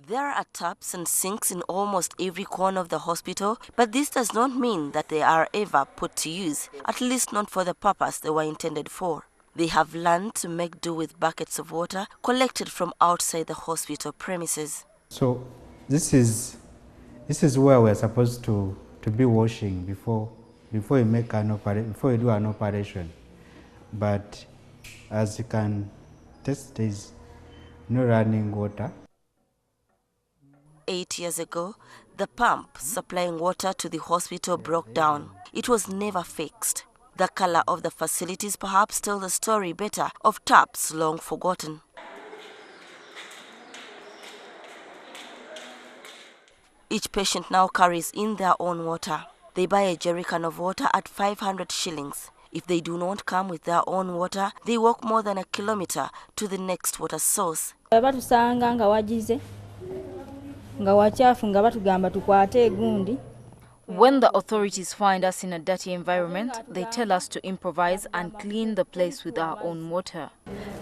There are taps and sinks in almost every corner of the hospital, but this does not mean that they are ever put to use, at least not for the purpose they were intended for. They have learned to make do with buckets of water collected from outside the hospital premises. So this is where we're supposed to be washing before you do an operation. But as you can test, there is no running water. 8 years ago, the pump supplying water to the hospital broke down. It was never fixed. The color of the facilities perhaps tell the story better of taps long forgotten. Each patient now carries in their own water. They buy a jerrycan of water at 500 shillings. If they do not come with their own water, they walk more than a kilometer to the next water source. When the authorities find us in a dirty environment, they tell us to improvise and clean the place with our own water.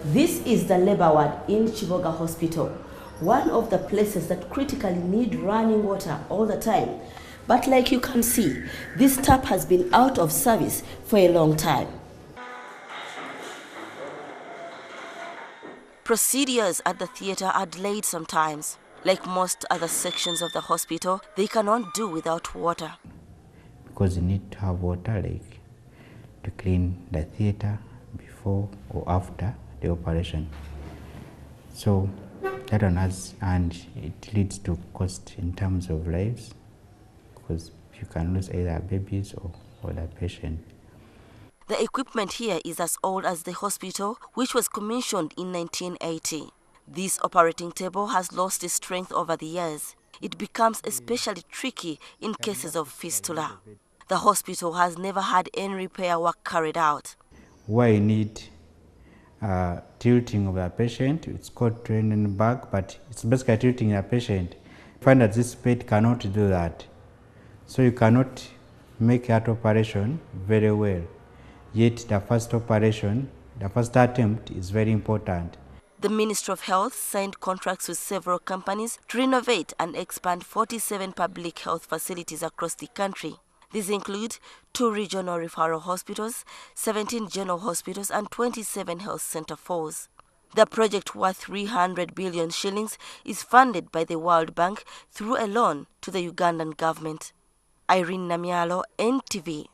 This is the labor ward in Kiboga Hospital, one of the places that critically need running water all the time. But like you can see, this tap has been out of service for a long time. Procedures at the theatre are delayed sometimes. Like most other sections of the hospital, they cannot do without water. Because you need to have water, like to clean the theatre before or after the operation. So that on us, and it leads to cost in terms of lives, because you can lose either babies or the patient. The equipment here is as old as the hospital, which was commissioned in 1980. This operating table has lost its strength over the years. It becomes especially tricky in cases of fistula. The hospital has never had any repair work carried out. Why you need tilting of the patient, it's called training back, but it's basically tilting the patient. You find that this bed cannot do that. So you cannot make that operation very well. Yet the first operation, the first attempt is very important. The Ministry of Health signed contracts with several companies to renovate and expand 47 public health facilities across the country. These include 2 regional referral hospitals, 17 general hospitals, and 27 health center fours. The project, worth 300 billion shillings, is funded by the World Bank through a loan to the Ugandan government. Irene Namyalo, NTV.